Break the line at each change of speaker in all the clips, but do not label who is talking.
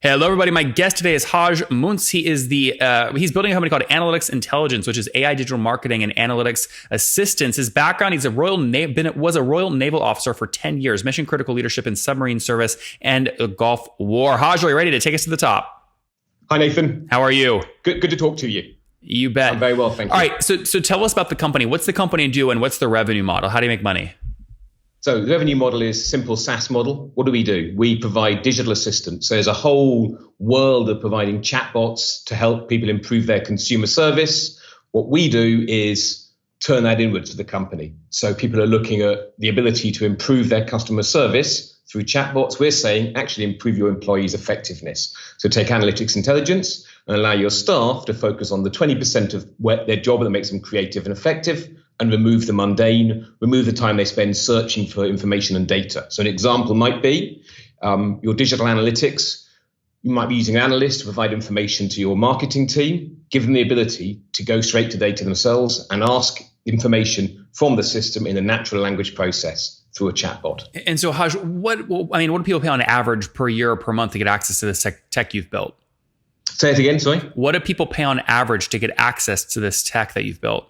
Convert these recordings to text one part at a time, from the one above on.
Hello, everybody. My guest today is Haj Muntz. He is he's building a company called Analytics Intelligence, which is AI digital marketing and analytics assistance. His background: he's was a Royal Naval officer for 10 years, mission critical leadership in submarine service and the Gulf War. Haj, are you ready to take us to the top?
Hi, Nathan.
How are you?
Good to talk to you.
You bet.
I'm very well, thank you.
All right, so tell us about the company. What's the company do, and what's the revenue model? How do you make money?
So the revenue model is simple SaaS model. What do? We provide digital assistants. So there's a whole world of providing chatbots to help people improve their consumer service. What we do is turn that inwards to the company. So people are looking at the ability to improve their customer service through chatbots. We're saying actually improve your employees' effectiveness. So take analytics intelligence and allow your staff to focus on the 20% of their job that makes them creative and effective, and remove the mundane, remove the time they spend searching for information and data. So an example might be your digital analytics. You might be using an analyst to provide information to your marketing team, give them the ability to go straight to data themselves and ask information from the system in a natural language process through a chatbot.
And so, Haj, what do people pay on average per year or per month to get access to this tech you've built?
Say it again, sorry.
What do people pay on average to get access to this tech that you've built?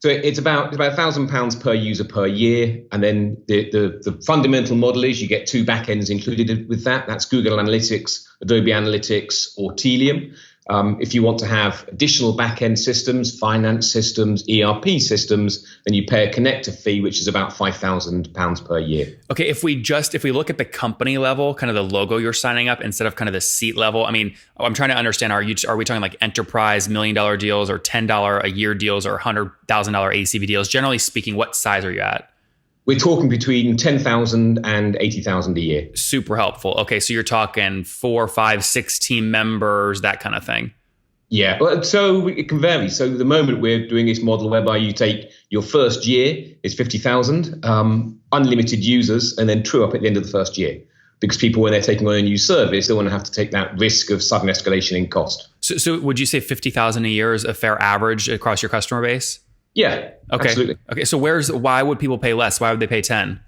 So it's about £1,000 per user per year. And then the fundamental model is you get two backends included with that. That's Google Analytics, Adobe Analytics, or Telium. If you want to have additional backend systems, finance systems, ERP systems, then you pay a connector fee, which is about £5,000 per year.
Okay, if we look at the company level, kind of the logo you're signing up instead of kind of the seat level, I mean, I'm trying to understand, are we talking like enterprise $1 million deals or $10 a year deals or $100,000 ACV deals? Generally speaking, what size are you at?
We're talking between 10,000 and 80,000 a year.
Super helpful. Okay, so you're talking 4, 5, 6 team members, that kind of thing.
Yeah, so it can vary. So at the moment we're doing this model whereby you take your first year is 50,000, unlimited users, and then true up at the end of the first year. Because people, when they're taking on a new service, they want to have to take that risk of sudden escalation in cost.
So would you say 50,000 a year is a fair average across your customer base?
Yeah,
okay.
Absolutely.
Okay, so why would people pay less? Why would they pay 10?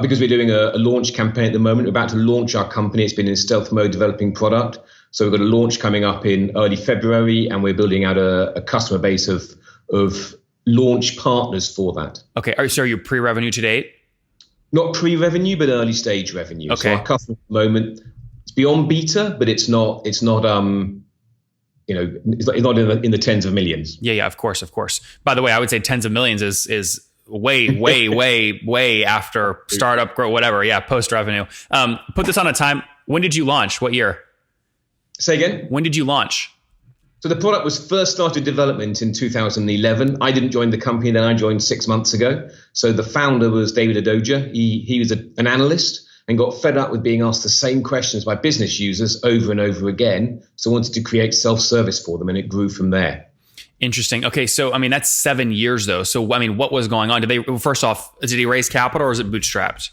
Because we're doing a launch campaign at the moment. We're about to launch our company. It's been in stealth mode developing product. So we've got a launch coming up in early February, and we're building out a customer base of launch partners for that.
Okay, so are you pre-revenue to date?
Not pre-revenue, but early stage revenue.
Okay.
So our customer at the moment, it's beyond beta, but it's not it's not in the tens of millions.
Yeah, of course. By the way, I would say tens of millions is way after startup growth, whatever. Yeah, post revenue. Put this on a time. When did you launch? What year?
Say again?
When did you launch?
So the product was first started development in 2011. I didn't join the company, then I joined 6 months ago. So the founder was David Adoja. He was an analyst and got fed up with being asked the same questions by business users over and over again. So wanted to create self-service for them, and it grew from there.
Interesting. Okay, so I mean that's 7 years though. So I mean, what was going on? First off, did he raise capital or is it bootstrapped?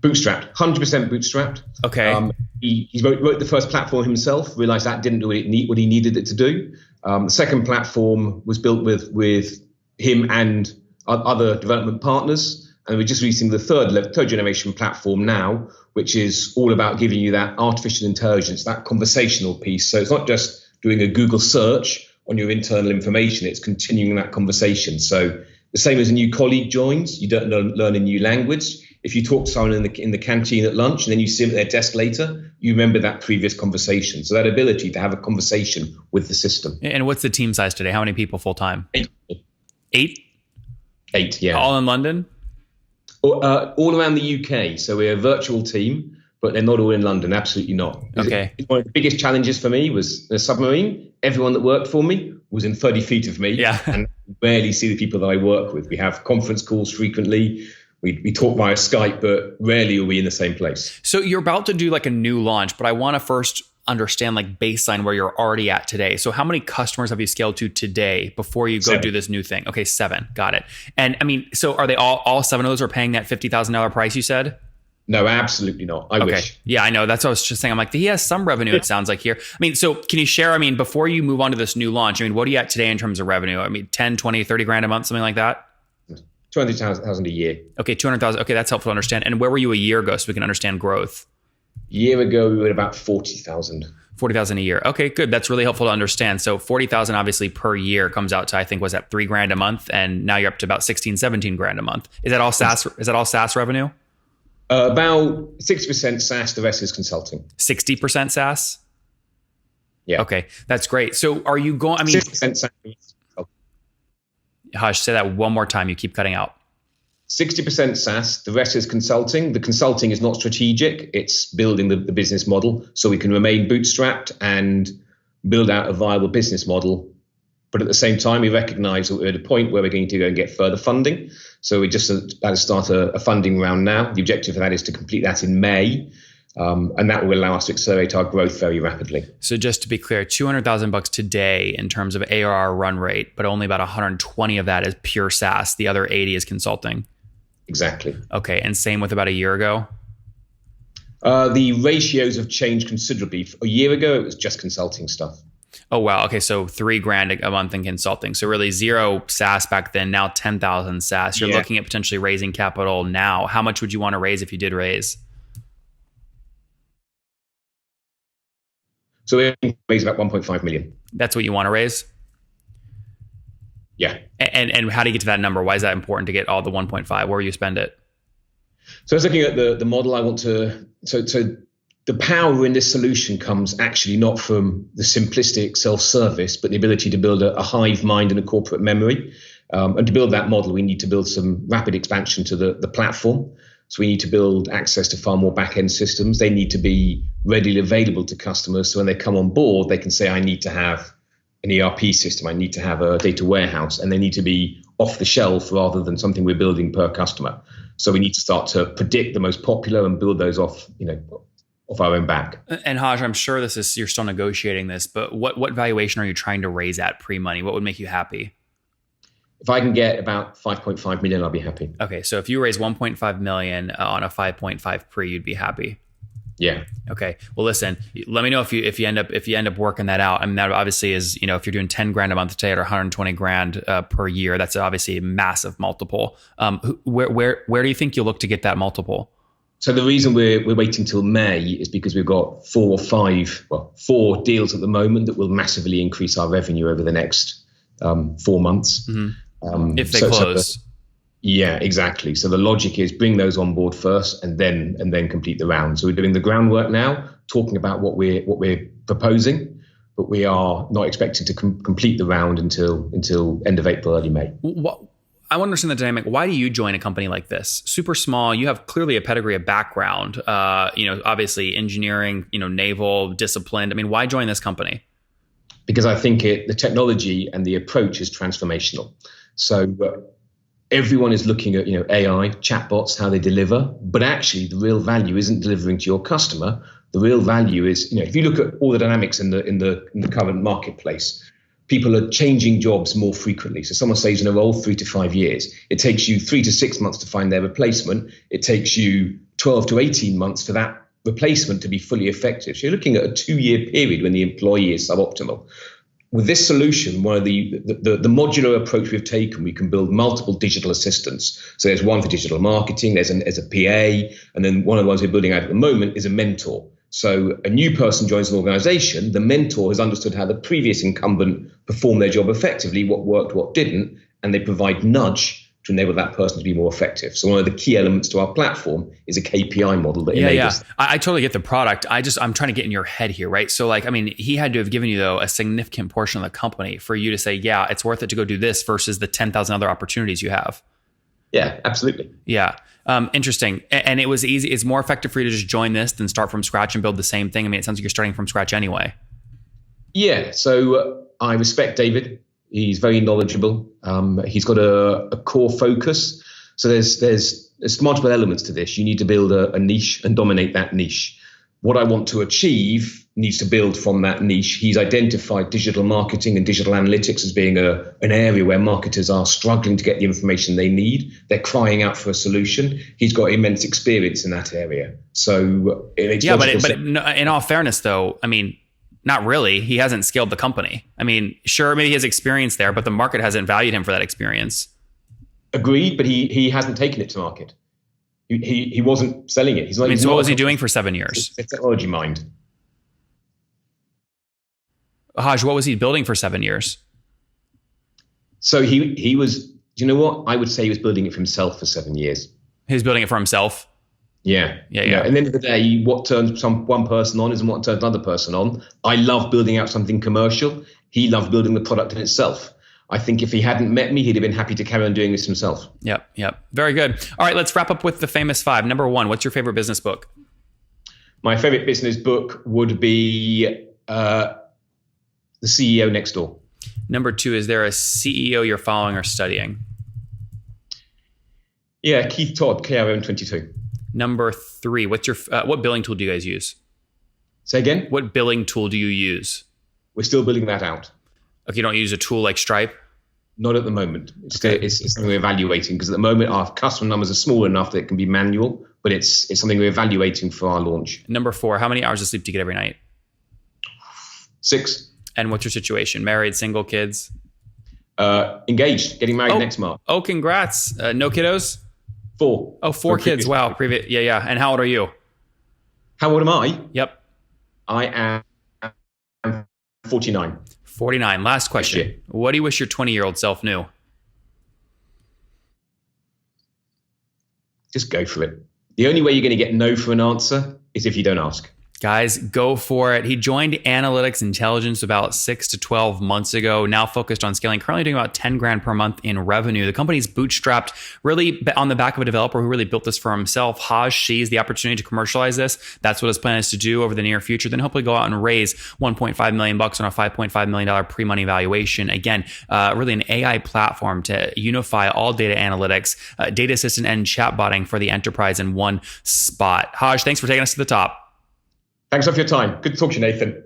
Bootstrapped, 100% bootstrapped.
Okay.
He wrote the first platform himself, realized that didn't do what he needed it to do. The second platform was built with him and other development partners. And we're just releasing the third generation platform now, which is all about giving you that artificial intelligence, that conversational piece. So it's not just doing a Google search on your internal information, it's continuing that conversation. So the same as a new colleague joins, you don't learn a new language. If you talk to someone in the canteen at lunch and then you see them at their desk later, you remember that previous conversation. So that ability to have a conversation with the system.
And what's the team size today? How many people full time?
8.
8?
8, yeah.
All in London?
All around the UK. So we're a virtual team, but they're not all in London. Absolutely not.
Okay.
One of the biggest challenges for me was a submarine. Everyone that worked for me was in 30 feet of me.
Yeah.
And I rarely see the people that I work with. We have conference calls frequently. We talk via Skype, but rarely are we in the same place.
So you're about to do like a new launch, but I want to first understand like baseline where you're already at today. So how many customers have you scaled to today before you go
7.
do this new thing? Okay, 7. Got it. And I mean, so are they all 7 of those are paying that $50,000 price you said?
No, absolutely not. I wish.
Yeah, I know. That's what I was just saying. I'm like, he has some revenue, it sounds like here. I mean, so can you share, before you move on to this new launch, what are you at today in terms of revenue? 10, 20, 30 grand a month, something like that?
200,000 a year.
Okay, 200,000. Okay, that's helpful to understand. And where were you a year ago so we can understand growth?
Year ago, we were at about 40,000.
40,000 a year. Okay, good. That's really helpful to understand. So 40,000 obviously per year comes out to, I think, was that $3,000 a month? And now you're up to about 16, 17 grand a month. Is that all SaaS? Is that all SaaS revenue?
About 60% SaaS, the rest is consulting.
60% SaaS?
Yeah.
Okay, that's great. So are you going,
60% SaaS.
Hush, say that one more time. You keep cutting out.
60% SaaS, the rest is consulting. The consulting is not strategic. It's building the business model so we can remain bootstrapped and build out a viable business model. But at the same time, we recognize that we're at a point where we're going to go and get further funding. So we just about to start a funding round now. The objective of that is to complete that in May. And that will allow us to accelerate our growth very rapidly.
So just to be clear, $200,000 today in terms of ARR run rate, but only about 120 of that is pure SaaS. The other 80 is consulting.
Exactly.
Okay. And same with about a year ago?
The ratios have changed considerably. A year ago, it was just consulting stuff.
Oh, wow. Okay. So $3,000 a month in consulting. So really zero SaaS back then, now 10,000 SaaS. You're looking at potentially raising capital now. How much would you want to raise if you did raise?
So we raised about 1.5 million.
That's what you want to raise?
Yeah.
And how do you get to that number? Why is that important to get all the 1.5? Where will you spend it?
So I was looking at the model. I want to, so the power in this solution comes actually not from the simplistic self-service, but the ability to build a hive mind and a corporate memory. And to build that model, we need to build some rapid expansion to the platform. So we need to build access to far more back-end systems. They need to be readily available to customers. So when they come on board, they can say, I need to have an ERP system. I need to have a data warehouse, and they need to be off the shelf rather than something we're building per customer. So we need to start to predict the most popular and build those off our own back.
And Haj, I'm sure you're still negotiating this, but what valuation are you trying to raise at pre-money? What would make you happy?
If I can get about 5.5 million, I'll be happy.
Okay, so if you raise 1.5 million on a 5.5 pre, you'd be happy.
Yeah.
Okay. Well, listen. Let me know if you end up working that out. I mean, that obviously is, if you're doing 10 grand a month today or 120 grand per year, that's obviously a massive multiple. Where do you think you'll look to get that multiple?
So the reason we're waiting till May is because we've got 4 deals at the moment that will massively increase our revenue over the next 4 months.
Mm-hmm. If they close.
Yeah, exactly. So the logic is bring those on board first and then complete the round. So we're doing the groundwork now, talking about what we're proposing, but we are not expecting to complete the round until end of April, early May.
I want to understand the dynamic. Why do you join a company like this? Super small. You have clearly a pedigree, a background. Obviously engineering, naval, disciplined. I mean, why join this company?
Because I think the technology and the approach is transformational. So everyone is looking at AI, chatbots, how they deliver, but actually the real value isn't delivering to your customer. The real value is, if you look at all the dynamics in the current marketplace, people are changing jobs more frequently. So someone stays in a role 3 to 5 years. It takes you 3 to 6 months to find their replacement. It takes you 12 to 18 months for that replacement to be fully effective. So you're looking at a 2-year period when the employee is suboptimal. With this solution, one of the modular approach we've taken, we can build multiple digital assistants. So there's one for digital marketing, there's a PA, and then one of the ones we're building out at the moment is a mentor. So a new person joins an organization, the mentor has understood how the previous incumbent performed their job effectively, what worked, what didn't, and they provide nudge to enable that person to be more effective. So one of the key elements to our platform is a KPI model that enables.
Yeah. I totally get the product. I'm trying to get in your head here, right? So he had to have given you though a significant portion of the company for you to say, yeah, it's worth it to go do this versus the 10,000 other opportunities you have.
Yeah, absolutely.
Yeah. Interesting. And it was easy. It's more effective for you to just join this than start from scratch and build the same thing. I mean, it sounds like you're starting from scratch anyway. Yeah.
So I respect David. He's very knowledgeable. He's got a core focus. So there's multiple elements to this. You need to build a niche and dominate that niche. What I want to achieve needs to build from that niche. He's identified digital marketing and digital analytics as being an area where marketers are struggling to get the information they need. They're crying out for a solution. He's got immense experience in that area. So
in all fairness, though, I mean, not really. He hasn't scaled the company. I mean, sure, maybe he has experience there, but the market hasn't valued him for that experience.
Agreed, but he hasn't taken it to market. He wasn't selling it. He's not.
I mean,
he's
so
not
what was
a
he doing for 7 years?
a technology mind.
Haj, what was he building for 7 years?
So he was. Do you know what? I would say he was building it for himself for 7 years.
He was building it for himself.
Yeah.
Yeah.
And at the end of the day, what turns one person on isn't what turns another person on. I love building out something commercial. He loved building the product in itself. I think if he hadn't met me, he'd have been happy to carry on doing this himself.
Yep. Very good. All right, let's wrap up with the famous 5. Number 1, what's your favorite business book?
My favorite business book would be The CEO Next Door.
Number 2, is there a CEO you're following or studying?
Yeah, Keith Todd, KRM22.
Number 3, what's your what billing tool do you guys use?
Say again?
What billing tool do you use?
We're still building that out.
Okay, you don't use a tool like Stripe?
Not at the moment. It's something we're evaluating, because at the moment our customer numbers are small enough that it can be manual, but it's something we're evaluating for our launch.
Number 4, how many hours of sleep do you get every night?
6.
And what's your situation? Married, single, kids?
Engaged, getting married next month.
Oh, congrats. No kiddos?
4.
Oh, 4 kids. Wow. Yeah. And how old are you?
How old am I?
Yep.
I am 49.
49. Last question. What do you wish your 20-year-old self knew?
Just go for it. The only way you're going to get no for an answer is if you don't ask.
Guys, go for it. He joined Analytics Intelligence about 6 to 12 months ago, now focused on scaling, currently doing about 10 grand per month in revenue. The company's bootstrapped really on the back of a developer who really built this for himself. Haj sees the opportunity to commercialize this. That's what his plan is to do over the near future. Then hopefully go out and raise $1.5 million on a $5.5 million pre-money valuation. Again, really an AI platform to unify all data analytics, data assistant and chatbotting for the enterprise in one spot. Haj, thanks for taking us to the top.
Thanks for your time. Good to talk to you, Nathan.